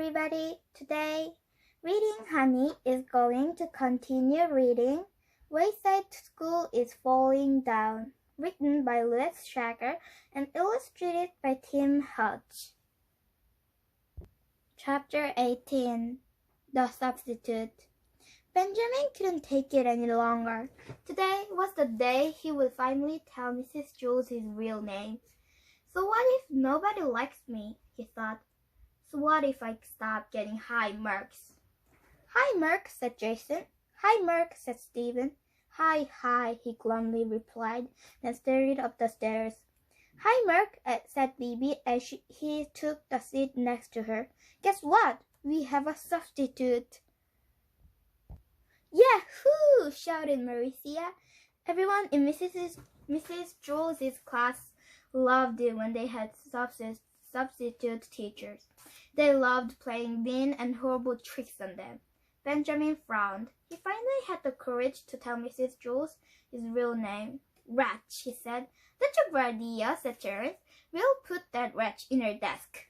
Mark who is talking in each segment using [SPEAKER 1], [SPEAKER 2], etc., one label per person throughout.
[SPEAKER 1] everybody. Today, Reading Honey is going to continue reading Wayside School is Falling Down, written by Louis Shacker and illustrated by Tim Hodge. Chapter 18 The Substitute. Benjamin couldn't take it any longer. Today was the day he would finally tell Mrs. Jules his real name. So what if nobody likes me, he thought. So what if I stop getting high marks? Hi, Mark, said Jason. Hi, Mark, said Stephen. Hi, he glumly replied, then started up the stairs. Hi, Mark, said Libby as he took the seat next to her. Guess what? We have a substitute. Yahoo! Shouted Maricia. Everyone in Mrs. Jules' class loved it when they had substitute teachers. They loved playing mean and horrible tricks on them. Benjamin frowned. He finally had the courage to tell Mrs. Jules his real name. Wretch, he said. That's a good idea, said Terence. We'll put that wretch in her desk.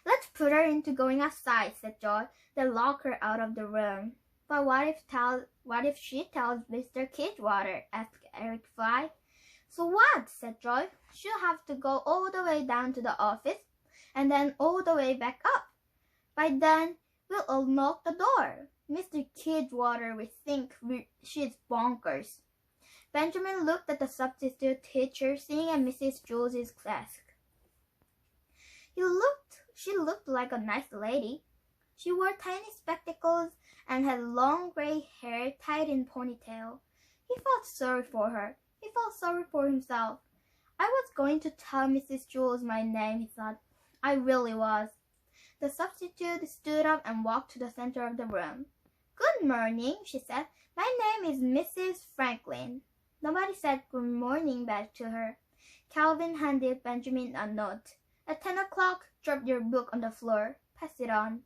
[SPEAKER 1] Let's put her into going outside, said Joy. Then lock her out of the room. But what if she tells Mr. Kidwater? Asked Eric Fly. So what? Said Joy. She'll have to go all the way down to the office and then all the way back up. By then, we'll all knock the door. Mr. Kidwater will think she's bonkers. Benjamin looked at the substitute teacher sitting at Mrs. Jules' desk. She looked like a nice lady. She wore tiny spectacles and had long gray hair tied in ponytail. He felt sorry for her. He felt sorry for himself. I was going to tell Mrs. Jules my name, he thought. I really was. The substitute stood up and walked to the center of the room. Good morning, she said. My name is Mrs. Franklin. Nobody said good morning back to her. Calvin handed Benjamin a note. At 10 o'clock, drop your book on the floor. Pass it on.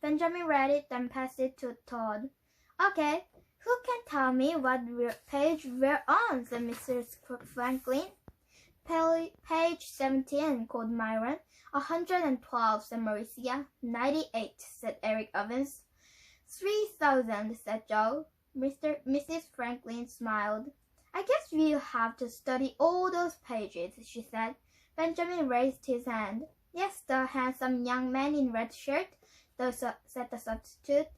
[SPEAKER 1] Benjamin read it, then passed it to Todd. Okay, who can tell me what page we're on, said Mrs. Franklin. Page 17, called Myron. 112, said Maricia. 98, said Eric Evans. 3,000, said Joe. Mrs. Franklin smiled. I guess we'll have to study all those pages, she said. Benjamin raised his hand. Yes, the handsome young man in red shirt, said the substitute.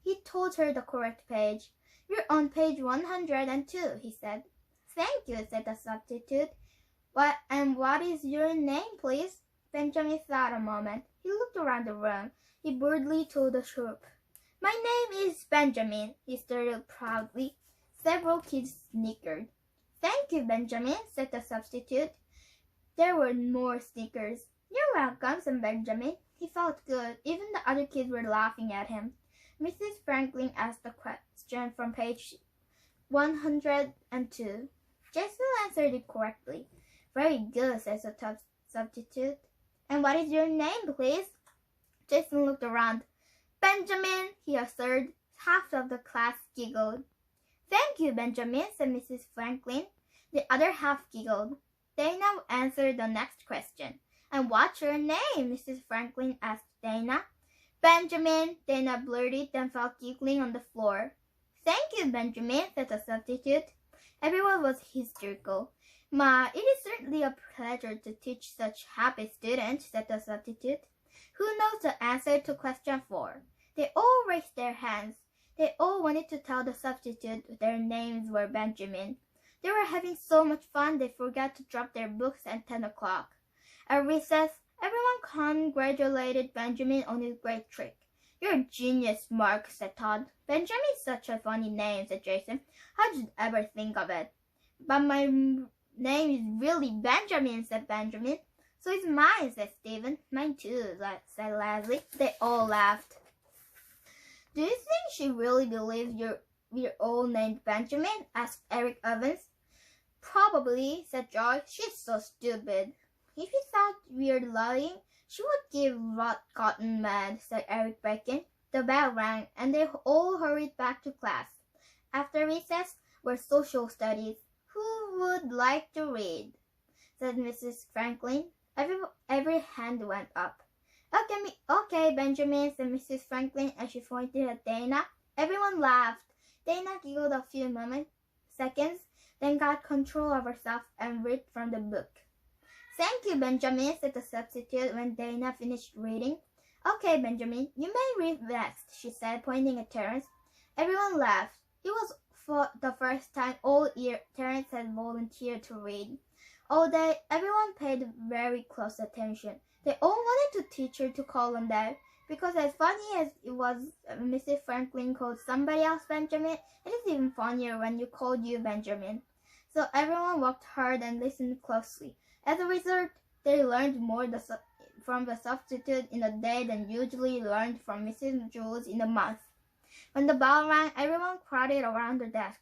[SPEAKER 1] He told her the correct page. You're on page 102, he said. Thank you, said the substitute. What is your name, please? Benjamin thought a moment. He looked around the room. He boldly told the troop. My name is Benjamin, he started proudly. Several kids snickered. Thank you, Benjamin, said the substitute. There were more snickers. You're welcome, said Benjamin. He felt good. Even the other kids were laughing at him. Mrs. Franklin asked a question from page 102. Jason answered it correctly. Very good, said the substitute. And what is your name, please? Jason looked around. Benjamin, he asserted. Half of the class giggled. Thank you, Benjamin, said Mrs. Franklin. The other half giggled. Dana answered the next question. And what's your name? Mrs. Franklin asked Dana. Benjamin, Dana blurted, then fell giggling on the floor. Thank you, Benjamin, said the substitute. Everyone was hysterical. Ma, it is certainly a pleasure to teach such happy students, said the substitute. Who knows the answer to question 4? They all raised their hands. They all wanted to tell the substitute their names were Benjamin. They were having so much fun they forgot to drop their books at 10 o'clock. At recess, everyone congratulated Benjamin on his great trick. You're a genius, Mark, said Todd. Benjamin's such a funny name, said Jason. How did you ever think of it? But my name is really Benjamin, said Benjamin. So is mine, said Stephen. Mine too, said Leslie. They all laughed. Do you think she really believes we're all named Benjamin? Asked Eric Evans. Probably, said Joy. She's so stupid. If you thought we're lying, she would give Rot Cotton mad, said Eric Bacon. The bell rang, and they all hurried back to class. After recess were social studies. Who would like to read? Said Mrs. Franklin. Every hand went up. Okay, Benjamin, said Mrs. Franklin as she pointed at Dana. Everyone laughed. Dana giggled a few seconds, then got control of herself and read from the book. Thank you, Benjamin, said the substitute when Dana finished reading. Okay, Benjamin, you may read next, she said, pointing at Terence. Everyone laughed. It was for the first time all year Terence had volunteered to read. All day, everyone paid very close attention. They all wanted the teacher to call on them, because as funny as it was Mrs. Franklin called somebody else Benjamin, it is even funnier when you called you Benjamin. So everyone worked hard and listened closely. As a result, they learned more from the substitute in a day than usually learned from Mrs. Jules in a month. When the bell rang, everyone crowded around the desk.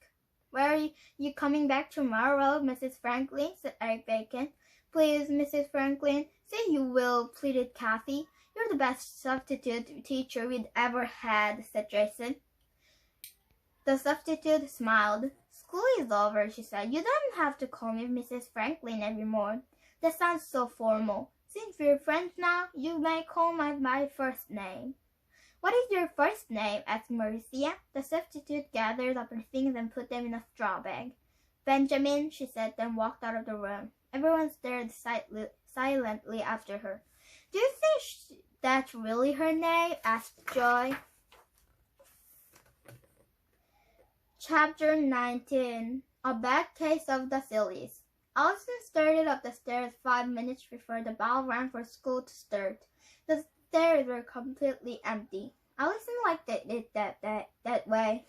[SPEAKER 1] Where are you coming back tomorrow, Mrs. Franklin? Said Eric Bacon. Please, Mrs. Franklin, say you will, pleaded Kathy. You're the best substitute teacher we'd ever had, said Jason. The substitute smiled. School is over, she said. You don't have to call me Mrs. Franklin anymore. That sounds so formal. Since we're friends now, you may call me my first name. What is your first name? Asked Marcia. The substitute gathered up her things and put them in a straw bag. Benjamin, she said, then walked out of the room. Everyone stared silently after her. Do you think that's really her name? Asked Joy. Chapter 19. A Bad Case of the Sillies. Allison started up the stairs 5 minutes before the bell rang for school to start. The stairs were completely empty. Allison liked it that way.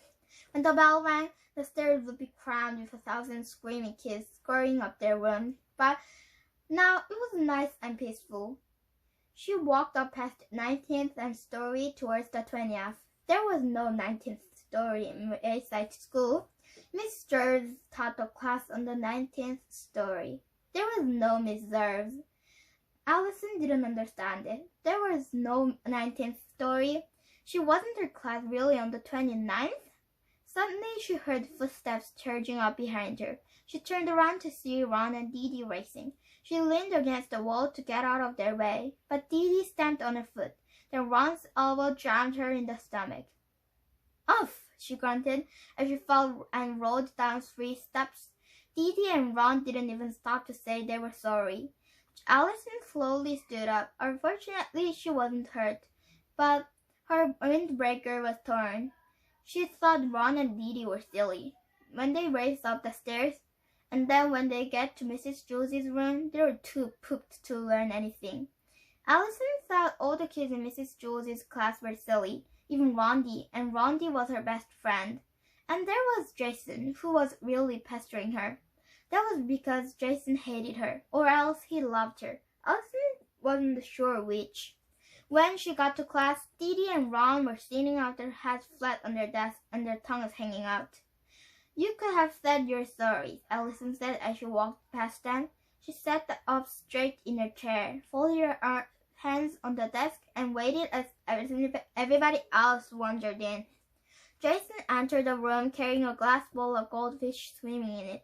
[SPEAKER 1] When the bell rang, the stairs would be crammed with 1,000 screaming kids scurrying up their room. But now it was nice and peaceful. She walked up past 19th and story towards the 20th. There was no 19th story in Wayside School. Miss Jerves taught a class on the 19th story. There was no Miss Jerves. Allison didn't understand it. There was no 19th story. She wasn't her class really on the 29th? Suddenly she heard footsteps charging up behind her. She turned around to see Ron and Dee Dee racing. She leaned against the wall to get out of their way, but Dee Dee stamped on her foot. Then Ron's elbow jammed her in the stomach. Uff, she grunted as she fell and rolled down 3 steps. Dee Dee and Ron didn't even stop to say they were sorry. Allison slowly stood up. Unfortunately, she wasn't hurt, but her windbreaker was torn. She thought Ron and Dee Dee were silly when they raced up the stairs, and then when they get to Mrs. Jules's room, they were too pooped to learn anything. Allison thought all the kids in Mrs. Jules's class were silly, even Rondi, and Rondi was her best friend. And there was Jason, who was really pestering her. That was because Jason hated her, or else he loved her. Allison wasn't sure which. When she got to class, Dee Dee and Ron were sitting with their heads flat on their desks and their tongues hanging out. You could have said you're sorry, Allison said as she walked past them. She sat up straight in her chair, folded her hands on the desk, and waited as everybody else wandered in. Jason entered the room carrying a glass bowl of goldfish swimming in it.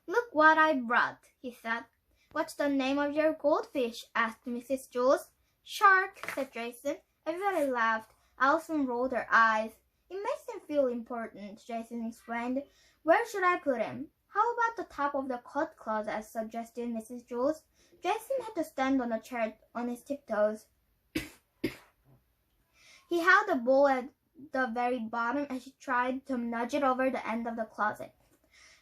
[SPEAKER 1] Look what I brought, he said. What's the name of your goldfish? Asked Mrs. Jules. Shark, said Jason. Everybody laughed. Allison rolled her eyes. It makes him feel important, Jason explained. Where should I put him? How about the top of the coat closet, suggested Mrs. Jules. Jason had to stand on a chair on his tiptoes. He held the bowl at the very bottom as he tried to nudge it over the end of the closet.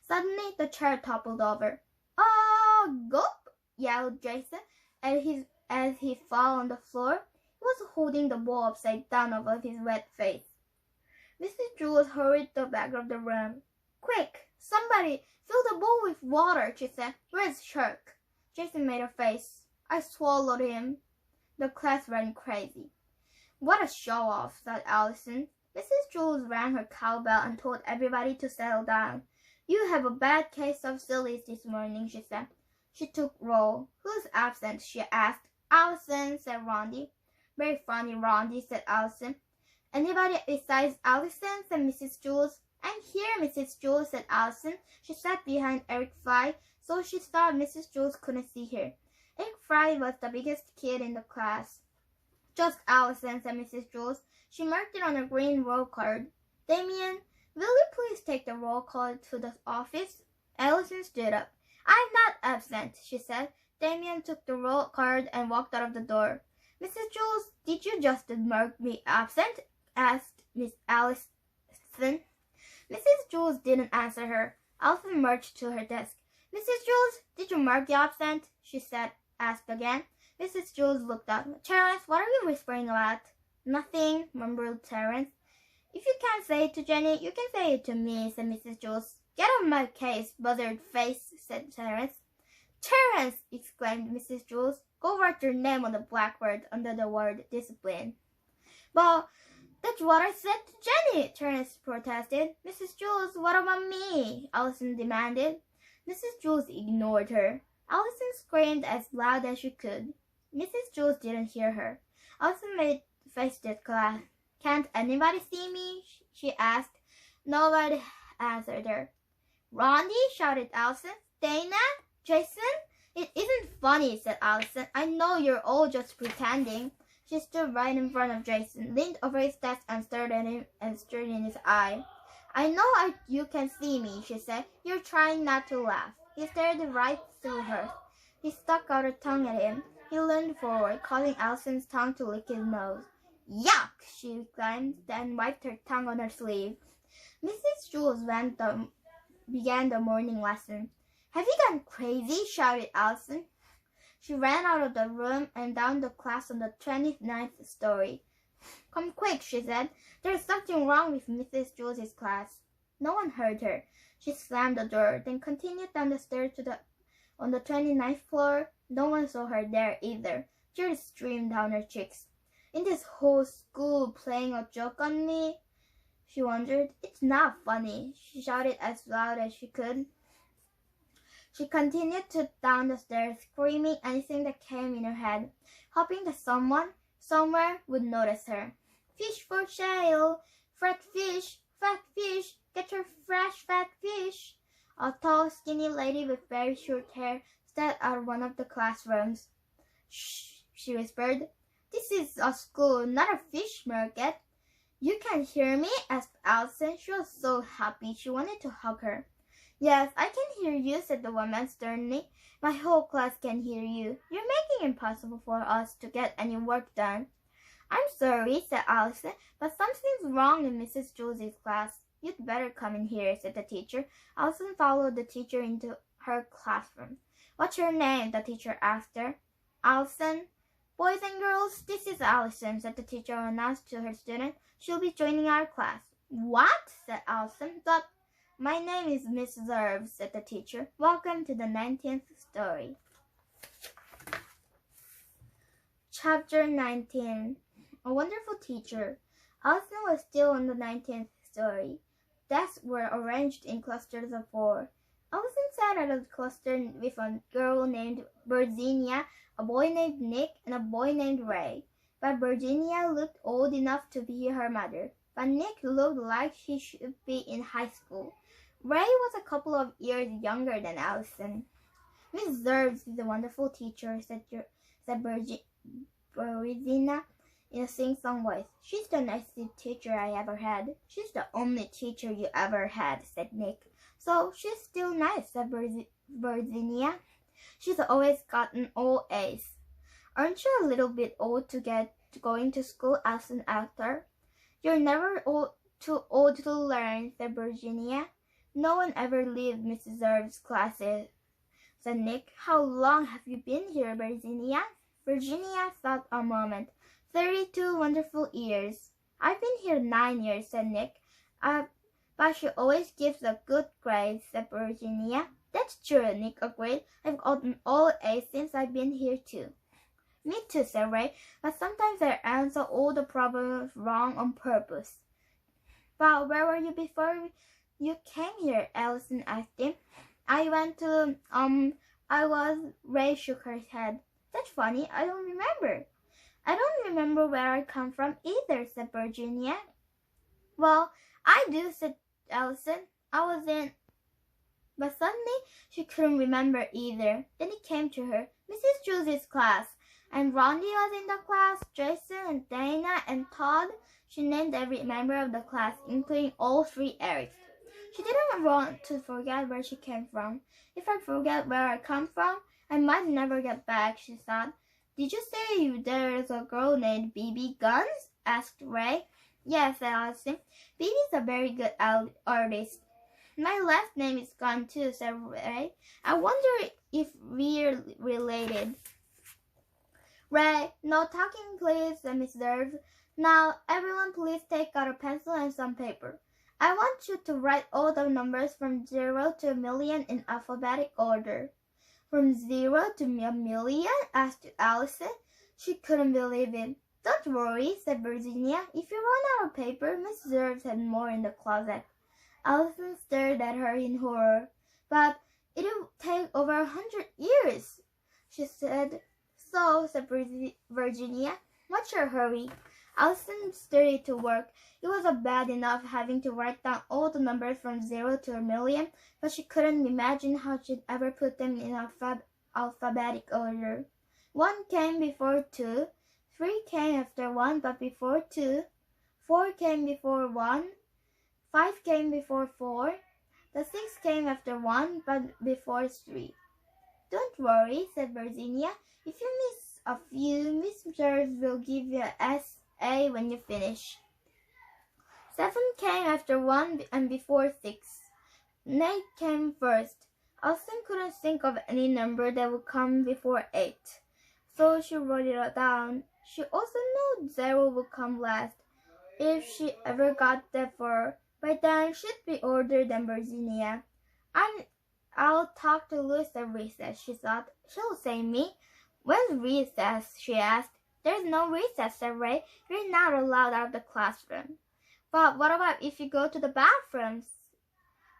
[SPEAKER 1] Suddenly, the chair toppled over. Oh, gulp! Yelled Jason as he fell on the floor. He was holding the bowl upside down above his wet face. Mrs. Jules hurried to the back of the room. Quick, somebody, fill the bowl with water, she said. Where's Shark? Jason made a face. I swallowed him. The class ran crazy. What a show-off, thought Allison. Mrs. Jules rang her cowbell and told everybody to settle down. You have a bad case of sillies this morning, she said. She took roll. Who's absent? She asked. Allison, said Rondi. Very funny, Rondi, said Allison. Anybody besides Allison, said Mrs. Jules. I'm here, Mrs. Jules, said Allison. She sat behind Eric Fry, so she thought Mrs. Jules couldn't see her. Eric Fry was the biggest kid in the class. Just Allison, said Mrs. Jules. She marked it on a green roll card. Damien, will you please take the roll card to the office? Allison stood up. I'm not absent, she said. Damien took the roll card and walked out of the door. Mrs. Jules, did you just mark me absent? Asked Miss Allison. Mrs. Jules didn't answer her. Allison marched to her desk. Mrs. Jules, did you mark you absent? She asked again. Mrs. Jules looked up. Terence, what are you whispering about? Nothing, mumbled Terence. If you can't say it to Jenny, you can say it to me, said Mrs. Jules. Get off my case, buzzard face, said Terence. Terence, exclaimed Mrs. Jules. Go write your name on the blackboard under the word discipline. But that's what I said to Jenny, Terence protested. Mrs. Jules, what about me? Allison demanded. Mrs. Jules ignored her. Allison screamed as loud as she could. Mrs. Jules didn't hear her. Allison made face at class. Can't anybody see me? She asked. Nobody answered her. Ronnie, shouted Allison. Dana? Jason? It isn't funny, said Allison. I know you're all just pretending. She stood right in front of Jason, leaned over his desk and stared at him and stared in his eye. I know you can see me, she said. You're trying not to laugh. He stared right through her. He stuck out her tongue at him. He leaned forward, causing Allison's tongue to lick his nose. Yuck, she exclaimed, then wiped her tongue on her sleeve. Mrs. Jules began the morning lesson. Have you gone crazy? Shouted Allison. She ran out of the room and down the class on the 29th story. Come quick, she said. There's something wrong with Mrs. Jules's class. No one heard her. She slammed the door, then continued down the stairs on the 29th floor. No one saw her there either. Tears streamed down her cheeks. In this whole school playing a joke on me? She wondered. It's not funny, she shouted as loud as she could. She continued down the stairs, screaming anything that came in her head, hoping that someone, somewhere, would notice her. Fish for sale! Fat fish! Get your fresh fat fish! A tall, skinny lady with very short hair stepped out of one of the classrooms. Shh, she whispered. This is a school, not a fish market. You can't hear me? Asked Allison. She was so happy she wanted to hug her. Yes, I can hear you, said the woman sternly. My whole class can hear you. You're making it impossible for us to get any work done. I'm sorry, said Allison, but something's wrong in Mrs. Jules's class. You'd better come in here, said the teacher. Allison followed the teacher into her classroom. What's your name? The teacher asked her. Allison. Boys and girls, this is Allison, said the teacher announced to her student. She'll be joining our class. What? Said Allison. But my name is Miss Zerv, said the teacher. Welcome to the 19th story. Chapter 19. A wonderful teacher. Allison was still on the 19th story. Desks were arranged in clusters of 4. Allison sat at a cluster with a girl named Virginia, a boy named Nick, and a boy named Ray. But Virginia looked old enough to be her mother, but Nick looked like he should be in high school. Ray was a couple of years younger than Allison. Miss Zerbs is a wonderful teacher, said Virginia in a sing-song voice. She's the nicest teacher I ever had. She's the only teacher you ever had, said Nick. So she's still nice, said Virginia. She's always gotten all A's. Aren't you a little bit old to get going to school? Asked an actor. You're never too old to learn, said Virginia. No one ever leaves Mrs. Zerb's classes, said Nick. How long have you been here, Virginia? Virginia thought a moment. 32 wonderful years. I've been here 9 years, said Nick. But she always gives a good grade, said Virginia. That's true, Nick agreed. I've gotten all A's since I've been here too. Me too, said Ray, but sometimes I answer all the problems wrong on purpose. But where were you before you came here? Allison asked him. Ray shook her head. That's funny, I don't remember. I don't remember where I come from either, said Virginia. Well, I do, said Allison. But suddenly she couldn't remember either. Then it came to her. Mrs. Jules's class. And Rondi was in the class, Jason and Dana and Todd. She named every member of the class, including all three Erics. She didn't want to forget where she came from. If I forget where I come from, I might never get back, she thought. Did you say there's a girl named BB Guns? Asked Ray. Yes, said Allison. BB's a very good artist. My last name is Gun too, said Ray. I wonder if we're related. Ray, no talking please, said Miss Derves. Now, everyone please take out a pencil and some paper. I want you to write all the numbers from 0 to a million in alphabetic order. From 0 to a million? Asked Allison. She couldn't believe it. Don't worry, said Virginia. If you run out of paper, Miss Derves had more in the closet. Allison stared at her in horror. But it'll take over 100 years, she said. So, said Virginia, what's your hurry? Allison started to work. It was bad enough having to write down all the numbers from 0 to a million, but she couldn't imagine how she'd ever put them in alphabetic order. 1 came before 2, 3 came after 1 but before 2, 4 came before 1, 5 came before 4, the 6 came after 1 but before 3. Don't worry, said Virginia. If you miss a few, Miss Derves will give you an SA when you finish. 7 came after 1 and before 6. 8 came first. Allison couldn't think of any number that would come before 8, so she wrote it down. She also knew 0 would come last, if she ever got that far. By then, she'd be older than Virginia. I'll talk to Louis at recess, she thought. She'll say me. When's recess? She asked. There's no recess, said Ray. You're not allowed out of the classroom. But what about if you go to the bathrooms?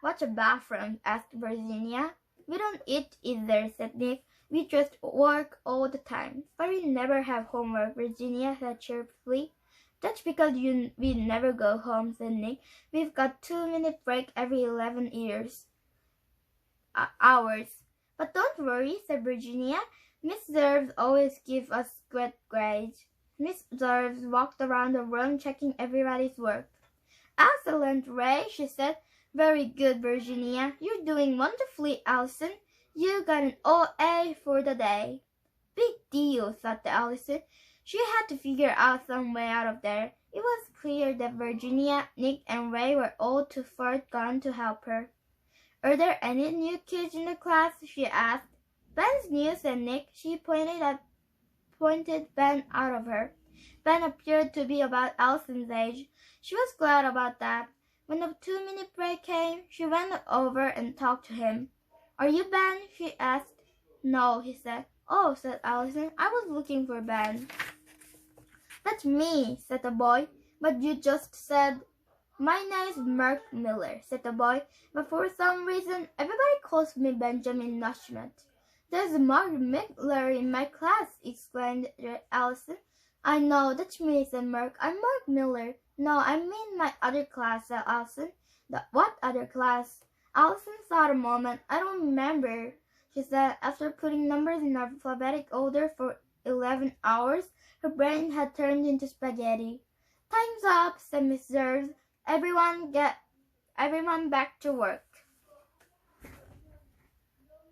[SPEAKER 1] What's a bathroom? Asked Virginia. We don't eat either, said Nick. We just work all the time. But we never have homework, Virginia said cheerfully. That's because we never go home, said Nick. We've got 2-minute break every 11 hours. But don't worry, said Virginia. Miss Derves always gives us good grades. Miss Derves walked around the room checking everybody's work. Excellent, Ray, she said. Very good, Virginia. You're doing wonderfully, Allison. You got an OA for the day. Big deal, thought Allison. She had to figure out some way out of there. It was clear that Virginia, Nick, and Ray were all too far gone to help her. Are there any new kids in the class? She asked. Ben's new, said Nick. She pointed Ben out of her. Ben appeared to be about Allison's age. She was glad about that. When the 2-minute break came, she went over and talked to him. Are you Ben? She asked. No, he said. Oh, said Allison. I was looking for Ben. That's me, said the boy. But you just said... My name's Mark Miller, said the boy. But for some reason, everybody calls me Benjamin Nushmet. There's Mark Miller in my class, exclaimed Allison. I know, that's me, said Mark. I'm Mark Miller. No, I mean my other class, said Allison. What other class? Allison thought a moment. I don't remember, she said. After putting numbers in alphabetic order for 11 hours, her brain had turned into spaghetti. Time's up, said Miss Derves. Everyone back to work.